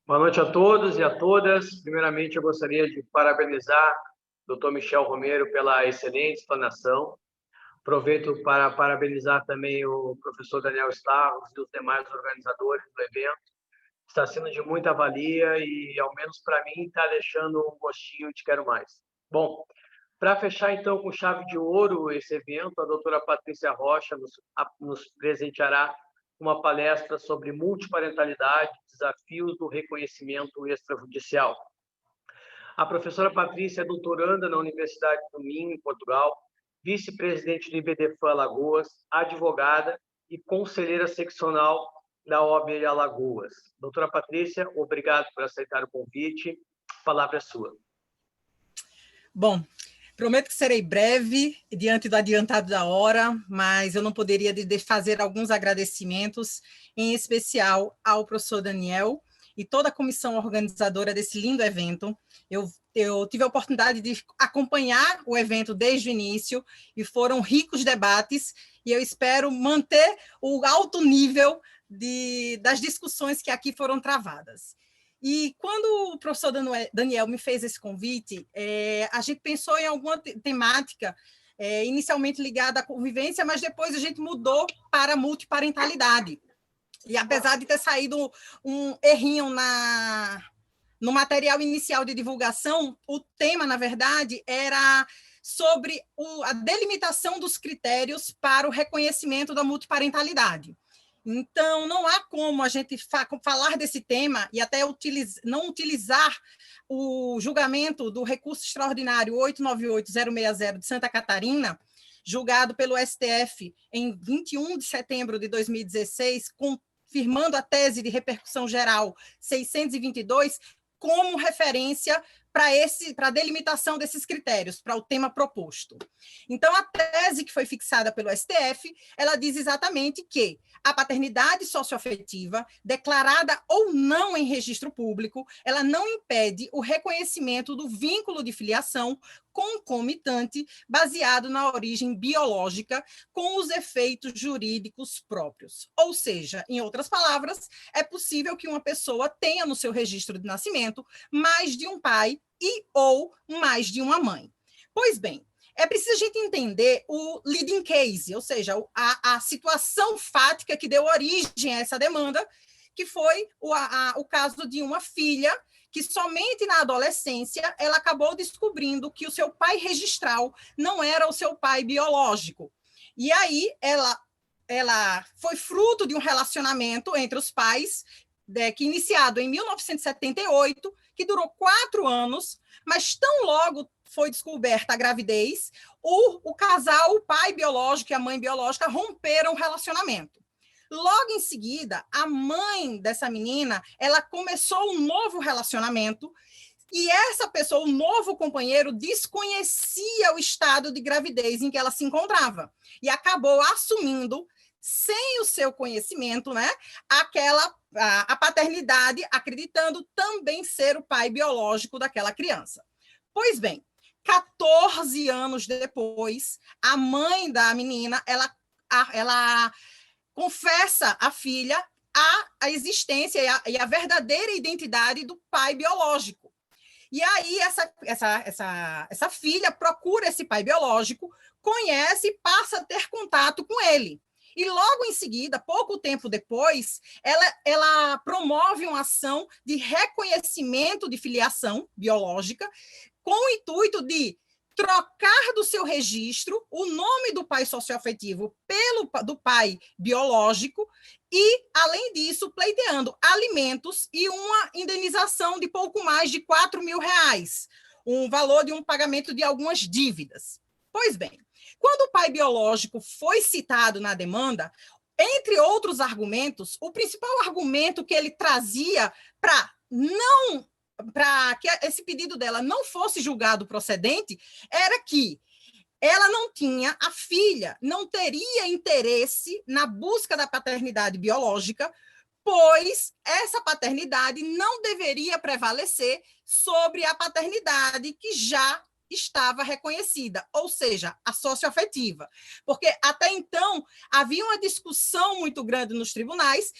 Boa noite a todos e a todas. Primeiramente, eu gostaria de parabenizar o Dr. Michel Romero pela excelente explanação. Aproveito para parabenizar também o professor Daniel Starros e os demais organizadores do evento. Está sendo de muita valia e, ao menos para mim, está deixando um gostinho de quero mais. Bom, para fechar, então, com chave de ouro esse evento, a doutora Patrícia Rocha nos presenteará uma palestra sobre multiparentalidade, desafios do reconhecimento extrajudicial. A professora Patrícia é doutoranda na Universidade do Minho, em Portugal, vice-presidente do IBDFAN Alagoas, advogada e conselheira seccional da OAB Alagoas. Doutora Patrícia, obrigado por aceitar o convite. A palavra é sua. Bom, prometo que serei breve, diante do adiantado da hora, mas eu não poderia fazer alguns agradecimentos, em especial ao professor Daniel e toda a comissão organizadora desse lindo evento. Eu tive a oportunidade de acompanhar o evento desde o início e foram ricos debates, e eu espero manter o alto nível das discussões que aqui foram travadas. E quando o professor Daniel me fez esse convite, a gente pensou em alguma temática inicialmente ligada à convivência, mas depois a gente mudou para a multiparentalidade. E apesar de ter saído um errinho no material inicial de divulgação, o tema, na verdade, era sobre a delimitação dos critérios para o reconhecimento da multiparentalidade. Então, não há como a gente falar desse tema e até não utilizar o julgamento do recurso extraordinário 898-060 de Santa Catarina, julgado pelo STF em 21 de setembro de 2016, confirmando a tese de repercussão geral 622, como referência para a delimitação desses critérios, para o tema proposto. Então, a tese que foi fixada pelo STF, ela diz exatamente que a paternidade socioafetiva, declarada ou não em registro público, ela não impede o reconhecimento do vínculo de filiação concomitante baseado na origem biológica com os efeitos jurídicos próprios. Ou seja, em outras palavras, é possível que uma pessoa tenha no seu registro de nascimento mais de um pai e ou mais de uma mãe. Pois bem, é preciso a gente entender o leading case, ou seja, a situação fática que deu origem a essa demanda, que foi o caso de uma filha que somente na adolescência ela acabou descobrindo que o seu pai registral não era o seu pai biológico. E aí ela foi fruto de um relacionamento entre os pais, que iniciado em 1978, que durou 4 anos, mas tão logo foi descoberta a gravidez, o casal, o pai biológico e a mãe biológica, romperam o relacionamento. Logo em seguida, a mãe dessa menina, ela começou um novo relacionamento, e essa pessoa, o novo companheiro, desconhecia o estado de gravidez em que ela se encontrava, e acabou assumindo, sem o seu conhecimento, né, a paternidade, acreditando também ser o pai biológico daquela criança. Pois bem, 14 anos depois, a mãe da menina, ela confessa à filha a existência e a verdadeira identidade do pai biológico. E aí essa filha procura esse pai biológico, conhece e passa a ter contato com ele. E logo em seguida, pouco tempo depois, ela promove uma ação de reconhecimento de filiação biológica com o intuito de trocar do seu registro o nome do pai socioafetivo pelo do pai biológico e, além disso, pleiteando alimentos e uma indenização de pouco mais de R$ 4.000, um valor de um pagamento de algumas dívidas. Pois bem, quando o pai biológico foi citado na demanda, entre outros argumentos, o principal argumento que ele trazia para que esse pedido dela não fosse julgado procedente, era que a filha não teria interesse na busca da paternidade biológica, pois essa paternidade não deveria prevalecer sobre a paternidade que já estava reconhecida, ou seja, a socioafetiva. Porque até então havia uma discussão muito grande nos tribunais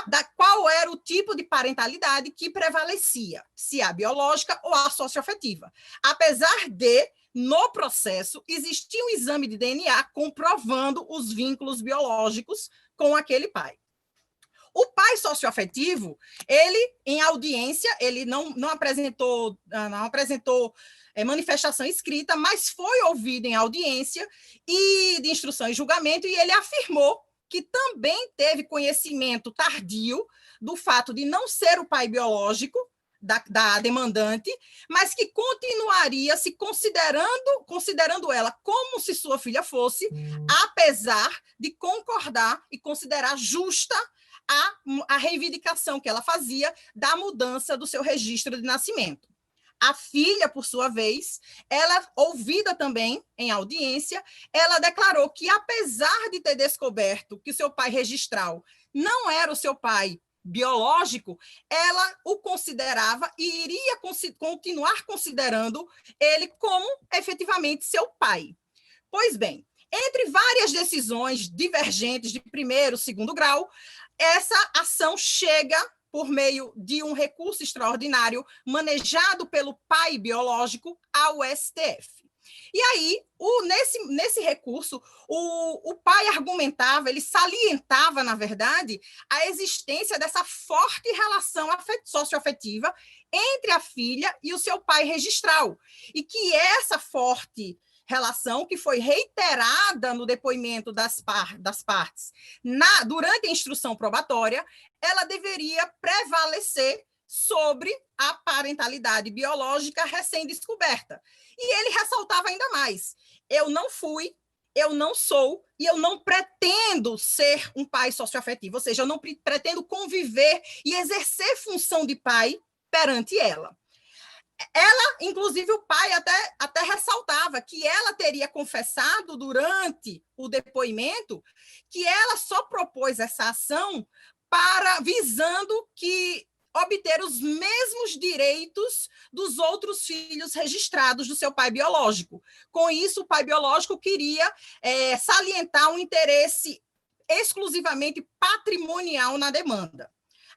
da qual era o tipo de parentalidade que prevalecia, se a biológica ou a socioafetiva. Apesar de, no processo, existia um exame de DNA comprovando os vínculos biológicos com aquele pai. O pai socioafetivo, ele, em audiência, ele não apresentou manifestação escrita, mas foi ouvido em audiência e de instrução e julgamento, e ele afirmou que também teve conhecimento tardio do fato de não ser o pai biológico da demandante, mas que continuaria se considerando ela como se sua filha fosse, apesar de concordar e considerar justa a reivindicação que ela fazia da mudança do seu registro de nascimento. A filha, por sua vez, ela, ouvida também em audiência, ela declarou que, apesar de ter descoberto que o seu pai registral não era o seu pai biológico, ela o considerava e iria continuar considerando ele como efetivamente seu pai. Pois bem, entre várias decisões divergentes de primeiro e segundo grau, essa ação chega por meio de um recurso extraordinário manejado pelo pai biológico ao STF. E aí, nesse recurso, o pai argumentava, ele salientava, na verdade, a existência dessa forte relação socioafetiva entre a filha e o seu pai registral, e que essa forte relação, que foi reiterada no depoimento das partes durante a instrução probatória, ela deveria prevalecer sobre a parentalidade biológica recém-descoberta. E ele ressaltava ainda mais: eu não fui, eu não sou e eu não pretendo ser um pai socioafetivo, ou seja, eu não pretendo conviver e exercer função de pai perante ela. Ela, inclusive, o pai até ressaltava que ela teria confessado durante o depoimento que ela só propôs essa ação visando que obter os mesmos direitos dos outros filhos registrados do seu pai biológico. Com isso, o pai biológico queria salientar um interesse exclusivamente patrimonial na demanda.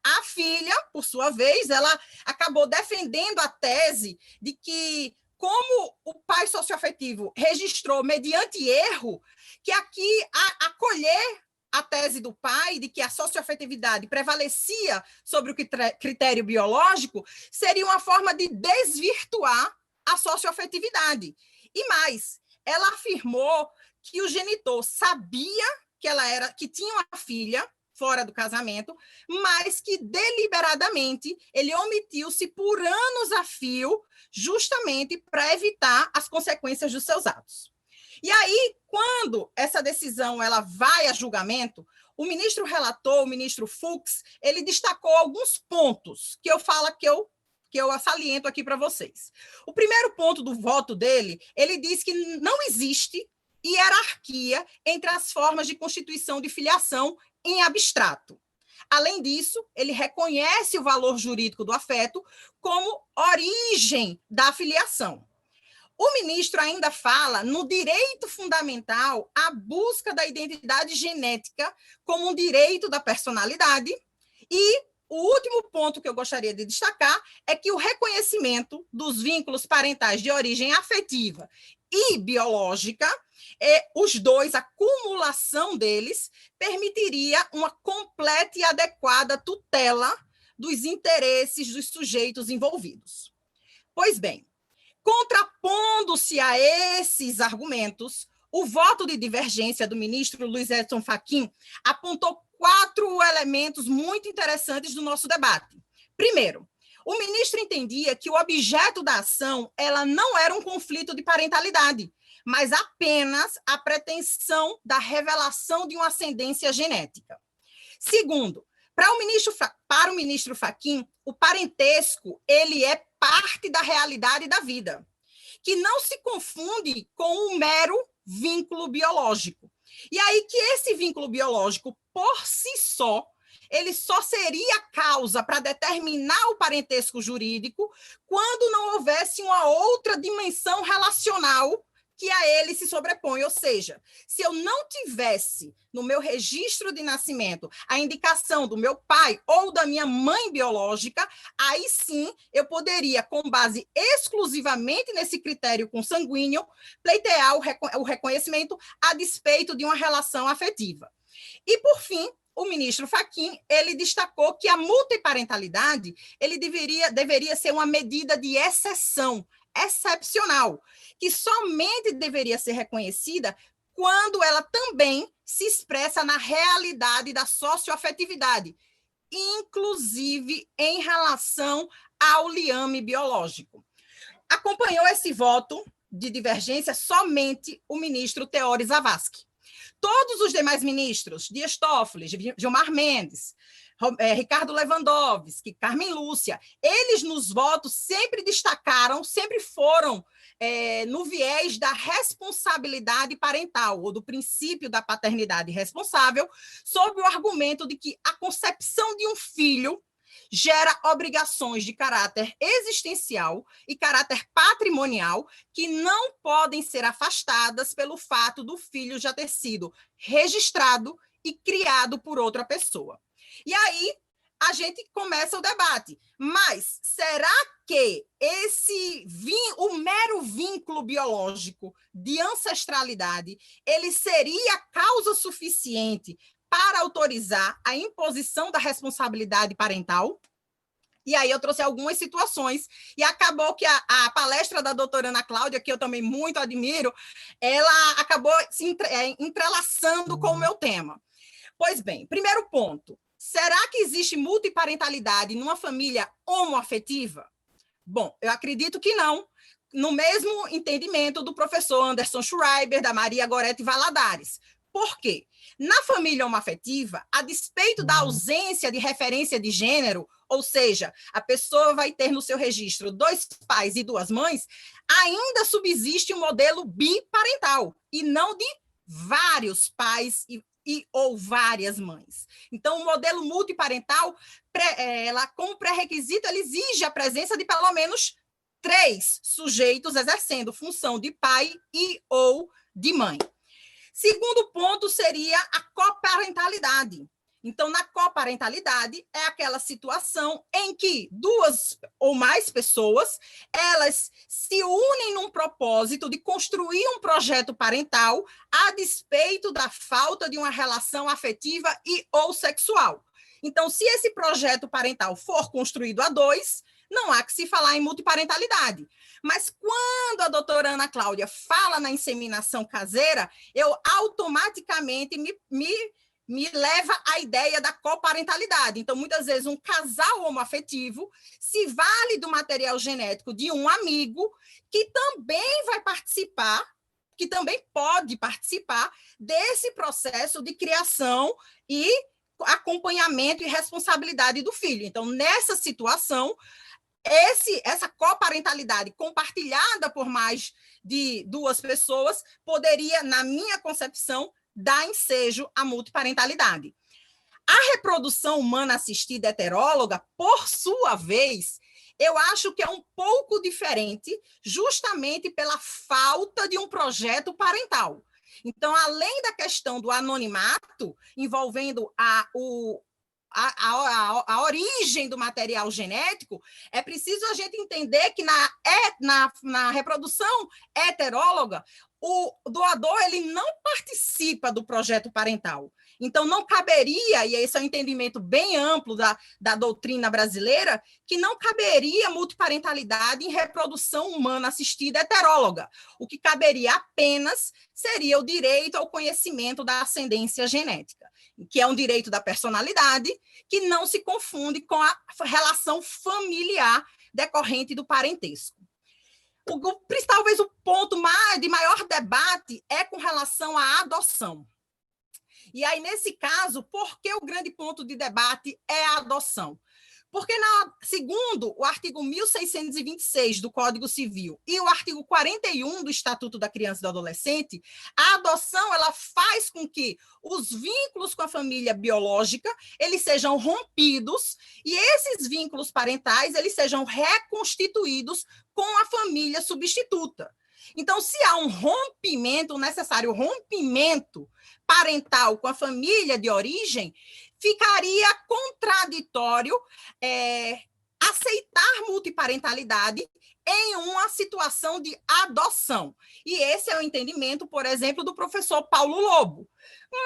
A filha, por sua vez, ela acabou defendendo a tese de que, como o pai socioafetivo registrou mediante erro, que aqui acolher a tese do pai de que a socioafetividade prevalecia sobre o critério biológico seria uma forma de desvirtuar a socioafetividade. E mais, ela afirmou que o genitor sabia que tinha uma filha fora do casamento, mas que deliberadamente ele omitiu-se por anos a fio, justamente para evitar as consequências dos seus atos. E aí, quando essa decisão ela vai a julgamento, o ministro relator, o ministro Fux, ele destacou alguns pontos que eu saliento aqui para vocês. O primeiro ponto do voto dele, ele diz que não existe hierarquia entre as formas de constituição de filiação em abstrato. Além disso, ele reconhece o valor jurídico do afeto como origem da filiação. O ministro ainda fala no direito fundamental à busca da identidade genética como um direito da personalidade. E o último ponto que eu gostaria de destacar é que o reconhecimento dos vínculos parentais de origem afetiva e biológica, os dois, a acumulação deles, permitiria uma completa e adequada tutela dos interesses dos sujeitos envolvidos. Pois bem, contrapondo-se a esses argumentos, o voto de divergência do ministro Luiz Edson Fachin apontou 4 elementos muito interessantes do nosso debate. Primeiro, o ministro entendia que o objeto da ação ela não era um conflito de parentalidade, mas apenas a pretensão da revelação de uma ascendência genética. Segundo, para o ministro Fachin, o parentesco ele é parte da realidade da vida, que não se confunde com um mero vínculo biológico. E aí que esse vínculo biológico, por si só, ele só seria causa para determinar o parentesco jurídico quando não houvesse uma outra dimensão relacional que a ele se sobrepõe. Ou seja, se eu não tivesse no meu registro de nascimento a indicação do meu pai ou da minha mãe biológica, aí sim eu poderia, com base exclusivamente nesse critério consanguíneo, pleitear o reconhecimento a despeito de uma relação afetiva. E, por fim, o ministro Fachin, ele destacou que a multiparentalidade ele deveria ser uma medida de exceção, excepcional, que somente deveria ser reconhecida quando ela também se expressa na realidade da socioafetividade, inclusive em relação ao liame biológico. Acompanhou esse voto de divergência somente o ministro Teori Zavascki. Todos os demais ministros, Dias Toffoli, Gilmar Mendes, Ricardo Lewandowski, Carmen Lúcia, eles nos votos sempre destacaram, sempre foram no viés da responsabilidade parental, ou do princípio da paternidade responsável, sob o argumento de que a concepção de um filho gera obrigações de caráter existencial e caráter patrimonial que não podem ser afastadas pelo fato do filho já ter sido registrado e criado por outra pessoa. E aí a gente começa o debate. Mas será que o mero vínculo biológico de ancestralidade ele seria causa suficiente para autorizar a imposição da responsabilidade parental? E aí eu trouxe algumas situações, e acabou que a palestra da doutora Ana Cláudia, que eu também muito admiro, ela acabou se entrelaçando com o meu tema. Pois bem, primeiro ponto, será que existe multiparentalidade numa família homoafetiva? Bom, eu acredito que não, no mesmo entendimento do professor Anderson Schreiber, da Maria Gorete Valadares. Por quê? Na família homoafetiva, a despeito da ausência de referência de gênero, ou seja, a pessoa vai ter no seu registro 2 pais e 2 mães, ainda subsiste um modelo biparental, e não de vários pais ou várias mães. Então, o modelo multiparental, como pré-requisito, ele exige a presença de pelo menos 3 sujeitos exercendo função de pai e ou de mãe. Segundo ponto seria a coparentalidade. Então, na coparentalidade, é aquela situação em que 2 ou mais pessoas, elas se unem num propósito de construir um projeto parental a despeito da falta de uma relação afetiva e ou sexual. Então, se esse projeto parental for construído a 2, não há que se falar em multiparentalidade. Mas quando a doutora Ana Cláudia fala na inseminação caseira, eu automaticamente me leva à ideia da coparentalidade. Então, muitas vezes, um casal homoafetivo se vale do material genético de um amigo que também vai participar, que também pode participar desse processo de criação e acompanhamento e responsabilidade do filho. Então, nessa situação, essa coparentalidade compartilhada por mais de 2 pessoas poderia, na minha concepção, dar ensejo à multiparentalidade. A reprodução humana assistida heteróloga, por sua vez, eu acho que é um pouco diferente, justamente pela falta de um projeto parental. Então, além da questão do anonimato, envolvendo a origem do material genético, é preciso a gente entender que na reprodução heteróloga, o doador ele não participa do projeto parental. Então, não caberia, e esse é um entendimento bem amplo da doutrina brasileira, que não caberia multiparentalidade em reprodução humana assistida heteróloga. O que caberia apenas seria o direito ao conhecimento da ascendência genética, que é um direito da personalidade, que não se confunde com a relação familiar decorrente do parentesco. Talvez o ponto de maior debate é com relação à adoção. E aí, nesse caso, por que o grande ponto de debate é a adoção? Porque, segundo o artigo 1626 do Código Civil e o artigo 41 do Estatuto da Criança e do Adolescente, a adoção ela faz com que os vínculos com a família biológica eles sejam rompidos e esses vínculos parentais eles sejam reconstituídos com a família substituta. Então, se há um rompimento, necessário rompimento parental com a família de origem, ficaria contraditório aceitar multiparentalidade em uma situação de adoção. E esse é o entendimento, por exemplo, do professor Paulo Lobo.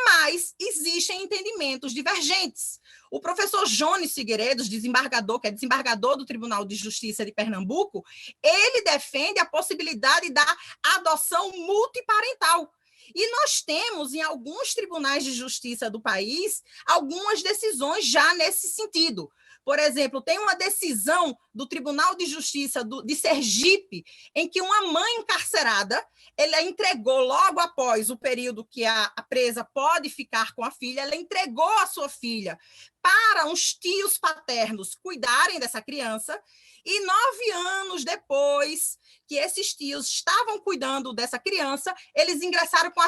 Mas existem entendimentos divergentes. O professor Jones Figueiredo, desembargador, que é desembargador do Tribunal de Justiça de Pernambuco, ele defende a possibilidade da adoção multiparental. E nós temos, em alguns tribunais de justiça do país, algumas decisões já nesse sentido. Por exemplo, tem uma decisão do Tribunal de Justiça de Sergipe, em que uma mãe encarcerada, ela entregou, logo após o período que a presa pode ficar com a filha, ela entregou a sua filha para uns tios paternos cuidarem dessa criança, e 9 anos depois que esses tios estavam cuidando dessa criança, eles ingressaram com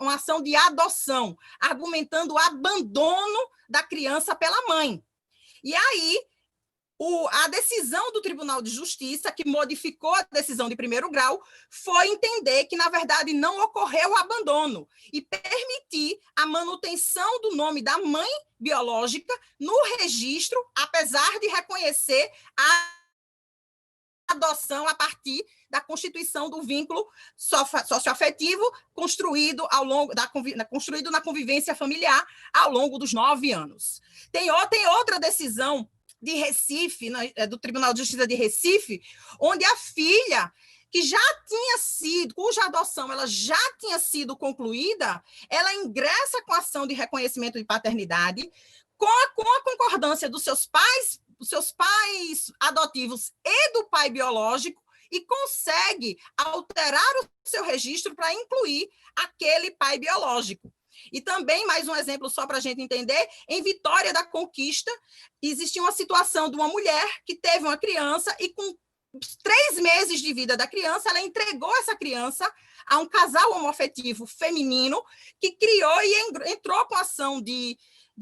uma ação de adoção, argumentando o abandono da criança pela mãe. E aí, a decisão do Tribunal de Justiça, que modificou a decisão de primeiro grau, foi entender que, na verdade, não ocorreu o abandono e permitir a manutenção do nome da mãe biológica no registro, apesar de reconhecer a adoção a partir da constituição do vínculo socioafetivo construído construído na convivência familiar ao longo dos 9 anos. Tem outra decisão de Recife, do Tribunal de Justiça de Recife, onde a filha que cuja adoção ela já tinha sido concluída, ela ingressa com a ação de reconhecimento de paternidade com a concordância dos seus pais adotivos e do pai biológico, e consegue alterar o seu registro para incluir aquele pai biológico. E também, mais um exemplo só para a gente entender, em Vitória da Conquista, existia uma situação de uma mulher que teve uma criança e com 3 meses de vida da criança, ela entregou essa criança a um casal homoafetivo feminino que criou e entrou com ação de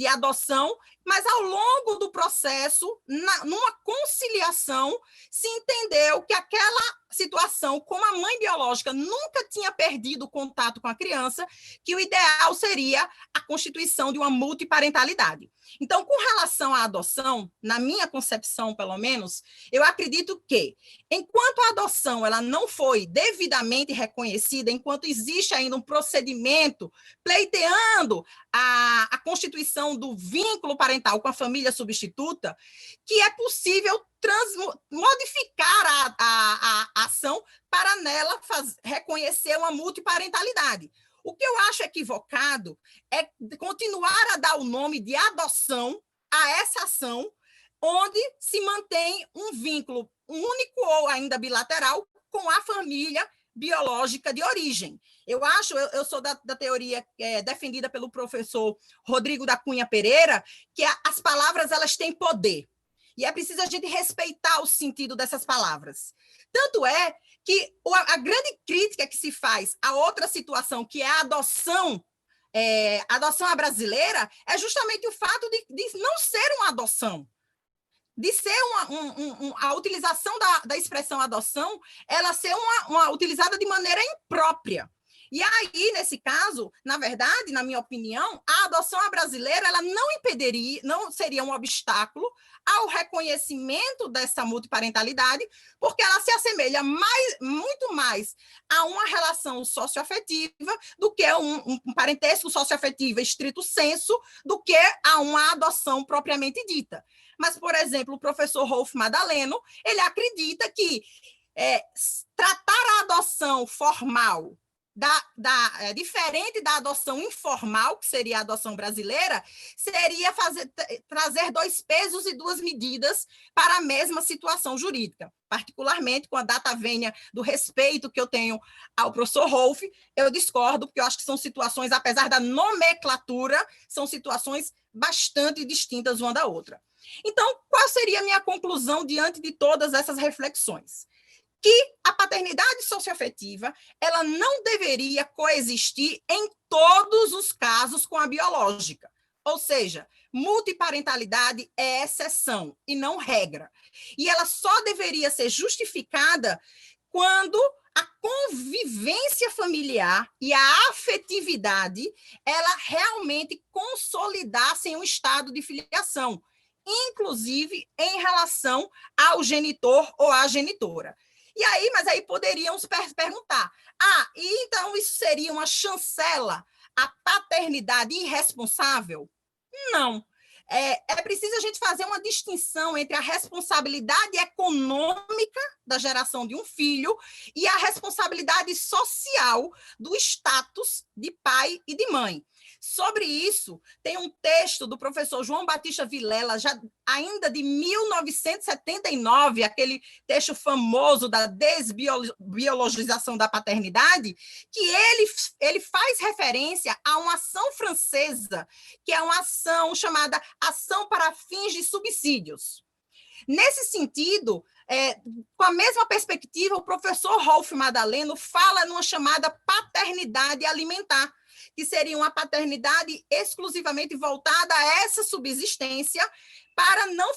adoção, mas ao longo do processo, numa conciliação, se entendeu que aquela situação, como a mãe biológica nunca tinha perdido o contato com a criança, que o ideal seria a constituição de uma multiparentalidade. Então, com relação à adoção, na minha concepção, pelo menos, eu acredito que, enquanto a adoção ela não foi devidamente reconhecida, enquanto existe ainda um procedimento pleiteando a constituição do vínculo parental com a família substituta, que é possível modificar a ação para nela reconhecer uma multiparentalidade. O que eu acho equivocado é continuar a dar o nome de adoção a essa ação, onde se mantém um vínculo único ou ainda bilateral com a família biológica de origem. Eu sou da teoria defendida pelo professor Rodrigo da Cunha Pereira, que as palavras elas têm poder. E é preciso a gente respeitar o sentido dessas palavras. Tanto é que a grande crítica que se faz a outra situação, que é a adoção à brasileira, é justamente o fato de não ser uma adoção, de ser a utilização da expressão adoção, ela ser utilizada de maneira imprópria. E aí, nesse caso, na verdade, na minha opinião, a adoção à brasileira ela não seria um obstáculo ao reconhecimento dessa multiparentalidade, porque ela se assemelha muito mais a uma relação socioafetiva do que um parentesco socioafetivo estrito sensu, do que a uma adoção propriamente dita. Mas, por exemplo, o professor Rolf Madaleno, ele acredita que tratar a adoção formal diferente da adoção informal, que seria a adoção brasileira, seria trazer 2 pesos e 2 medidas para a mesma situação jurídica. Particularmente com a data vênia do respeito que eu tenho ao professor Rolf, eu discordo, porque eu acho que são situações, apesar da nomenclatura, são situações bastante distintas uma da outra. Então, qual seria a minha conclusão diante de todas essas reflexões? Que a paternidade socioafetiva ela não deveria coexistir em todos os casos com a biológica. Ou seja, multiparentalidade é exceção e não regra. E ela só deveria ser justificada quando a convivência familiar e a afetividade ela realmente consolidassem um estado de filiação, inclusive em relação ao genitor ou à genitora. Mas aí poderiam perguntar, e então isso seria uma chancela à paternidade irresponsável? Não. É preciso a gente fazer uma distinção entre a responsabilidade econômica da geração de um filho e a responsabilidade social do status de pai e de mãe. Sobre isso, tem um texto do professor João Batista Vilela, já ainda de 1979, aquele texto famoso da desbiologização da paternidade, que ele faz referência a uma ação francesa, que é uma ação chamada Ação para Fins de Subsídios. Nesse sentido, com a mesma perspectiva, o professor Rolf Madaleno fala numa chamada paternidade alimentar, que seria uma paternidade exclusivamente voltada a essa subsistência para não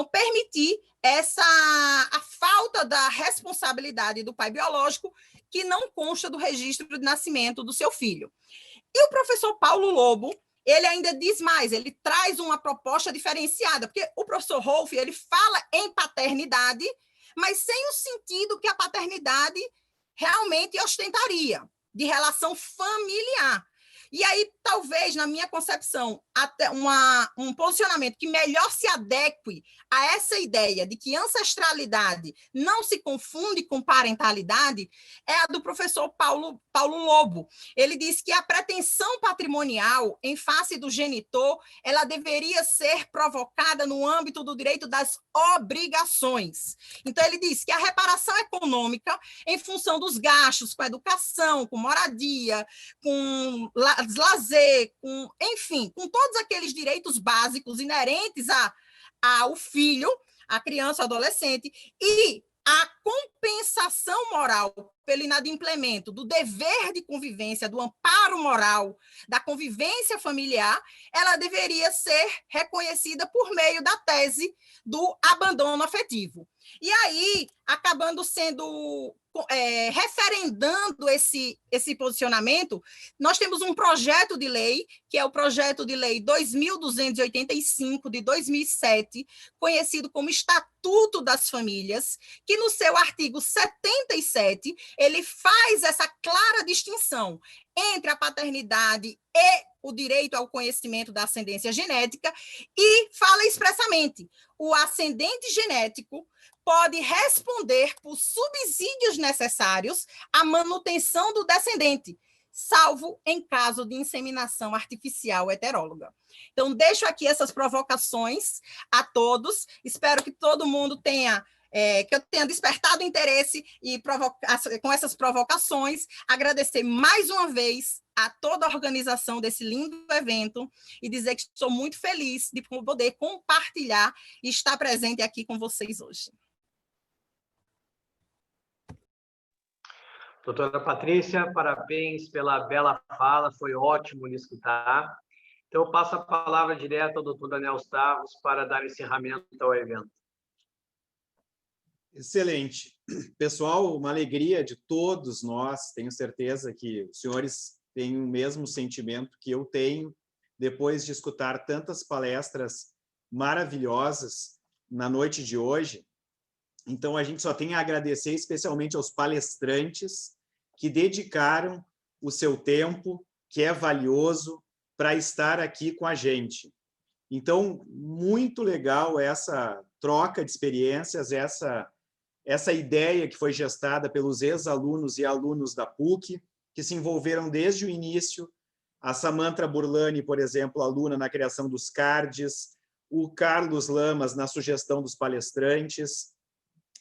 permitir a falta da responsabilidade do pai biológico que não consta do registro de nascimento do seu filho. E o professor Paulo Lobo, ele ainda diz mais, ele traz uma proposta diferenciada, porque o professor Rolf, ele fala em paternidade, mas sem o sentido que a paternidade realmente ostentaria, de relação familiar. E aí, talvez, na minha concepção, até um posicionamento que melhor se adeque a essa ideia de que ancestralidade não se confunde com parentalidade é a do professor Paulo Lobo. Ele diz que a pretensão patrimonial em face do genitor, ela deveria ser provocada no âmbito do direito das obrigações. Então, ele diz que a reparação econômica, em função dos gastos com educação, com moradia, com lazer, enfim, com todos aqueles direitos básicos inerentes ao filho, à criança, ao adolescente, e a compensação moral pelo inadimplemento do dever de convivência, do amparo moral, da convivência familiar, ela deveria ser reconhecida por meio da tese do abandono afetivo. E aí, acabando sendo referendando esse posicionamento, nós temos um projeto de lei, que é o projeto de lei 2285 de 2007, conhecido como Estatuto das Famílias, que no seu artigo 77, ele faz essa clara distinção entre a paternidade e o direito ao conhecimento da ascendência genética e fala expressamente: o ascendente genético pode responder por subsídios necessários à manutenção do descendente, salvo em caso de inseminação artificial heteróloga. Então, deixo aqui essas provocações a todos, espero que todo mundo tenha que eu tenha despertado interesse e com essas provocações, agradecer mais uma vez a toda a organização desse lindo evento e dizer que estou muito feliz de poder compartilhar e estar presente aqui com vocês hoje. Doutora Patrícia, parabéns pela bela fala, foi ótimo lhe escutar. Então, eu passo a palavra direto ao doutor Daniel Stavros para dar encerramento ao evento. Excelente. Pessoal, uma alegria de todos nós, tenho certeza que os senhores têm o mesmo sentimento que eu tenho, depois de escutar tantas palestras maravilhosas na noite de hoje. Então, a gente só tem a agradecer especialmente aos palestrantes que dedicaram o seu tempo, que é valioso, para estar aqui com a gente. Então, muito legal essa troca de experiências, essa essa ideia que foi gestada pelos ex-alunos e alunos da PUC, que se envolveram desde o início, a Samantha Burlani, por exemplo, aluna na criação dos cards, o Carlos Lamas na sugestão dos palestrantes,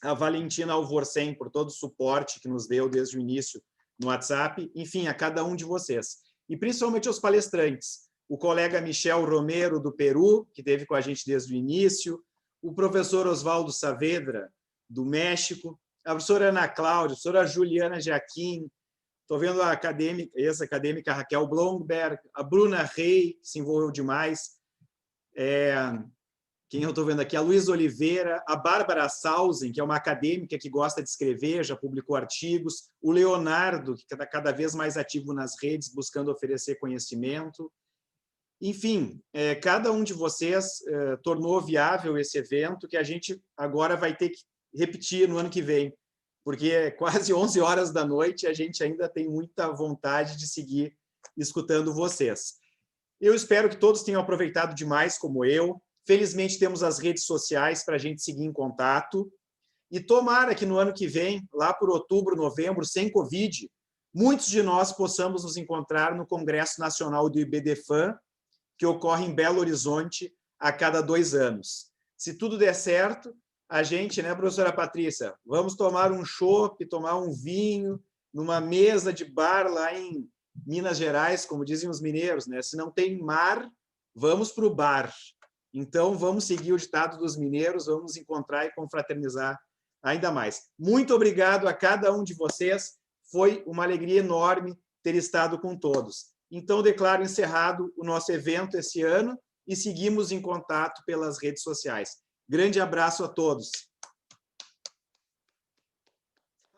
a Valentina Alvorcem por todo o suporte que nos deu desde o início no WhatsApp, enfim, a cada um de vocês. E principalmente aos palestrantes, o colega Michel Romero, do Peru, que esteve com a gente desde o início, o professor Oswaldo Saavedra, do México, a professora Ana Cláudia, a professora Juliana Jaquim, estou vendo a ex-acadêmica Raquel Blomberg, a Bruna Rey, que se envolveu demais, quem eu estou vendo aqui? A Luísa Oliveira, a Bárbara Sausen, que é uma acadêmica que gosta de escrever, já publicou artigos, o Leonardo, que está cada vez mais ativo nas redes, buscando oferecer conhecimento. Enfim, cada um de vocês tornou viável esse evento, que a gente agora vai ter que repetir no ano que vem, porque é quase 11 horas da noite e a gente ainda tem muita vontade de seguir escutando vocês. Eu espero que todos tenham aproveitado demais, como eu. Felizmente, temos as redes sociais para a gente seguir em contato. E tomara que no ano que vem, lá por outubro, novembro, sem Covid, muitos de nós possamos nos encontrar no Congresso Nacional do IBDFAN, que ocorre em Belo Horizonte a cada 2 anos. Se tudo der certo, a gente, né, professora Patrícia, vamos tomar um chopp, tomar um vinho, numa mesa de bar lá em Minas Gerais, como dizem os mineiros, né? Se não tem mar, vamos para o bar. Então, vamos seguir o ditado dos mineiros, vamos nos encontrar e confraternizar ainda mais. Muito obrigado a cada um de vocês. Foi uma alegria enorme ter estado com todos. Então, declaro encerrado o nosso evento esse ano e seguimos em contato pelas redes sociais. Grande abraço a todos.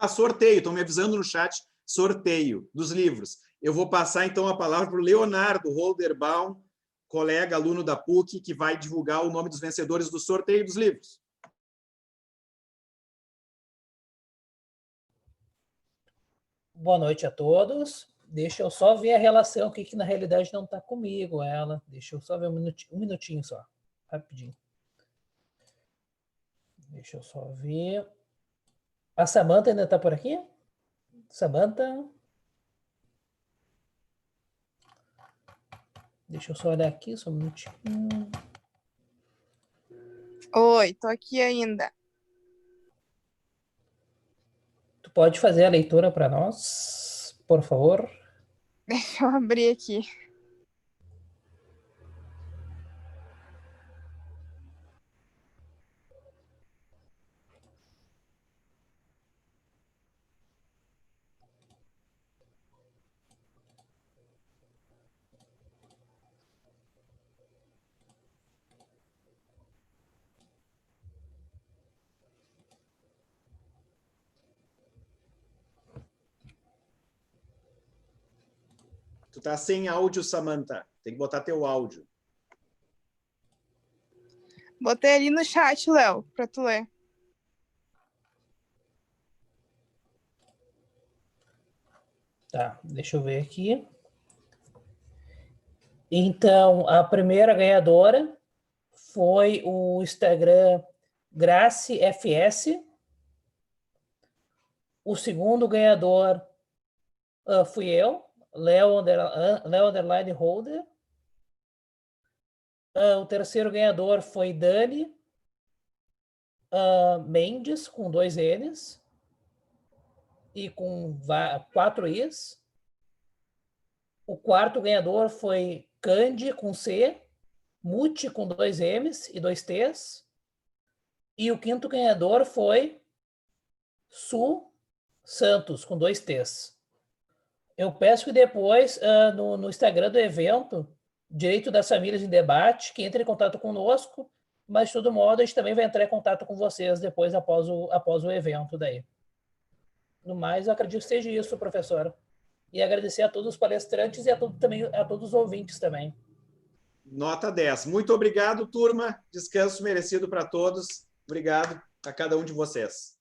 Sorteio, estão me avisando no chat, sorteio dos livros. Eu vou passar, então, a palavra para o Leonardo Holderbaum, colega, aluno da PUC, que vai divulgar o nome dos vencedores do sorteio dos livros. Boa noite a todos. Deixa eu só ver a relação aqui, que na realidade não está comigo ela. Deixa eu só ver um minutinho só, rapidinho. Deixa eu só ver. A Samantha ainda está por aqui? Samantha? Deixa eu só olhar aqui, só um minutinho. Oi, tô aqui ainda. Tu pode fazer a leitura para nós, por favor? Deixa eu abrir aqui. Tu tá sem áudio, Samantha. Tem que botar teu áudio. Botei ali no chat, Léo, para tu ler. Tá, deixa eu ver aqui. Então, a primeira ganhadora foi o Instagram GraciFS. O segundo ganhador fui eu, Léo Underline Holder. O terceiro ganhador foi Dani Mendes, com 2 N's e com 4 I's. O quarto ganhador foi Candy, com C, Muti, com 2 M's e 2 T's. E o quinto ganhador foi Su Santos, com 2 T's. Eu peço que depois, no Instagram do evento, Direito das Famílias em Debate, que entre em contato conosco, mas, de todo modo, a gente também vai entrar em contato com vocês depois, após o evento daí. No mais, eu acredito que seja isso, professora. E agradecer a todos os palestrantes e também a todos os ouvintes também. Nota 10. Muito obrigado, turma. Descanso merecido para todos. Obrigado a cada um de vocês.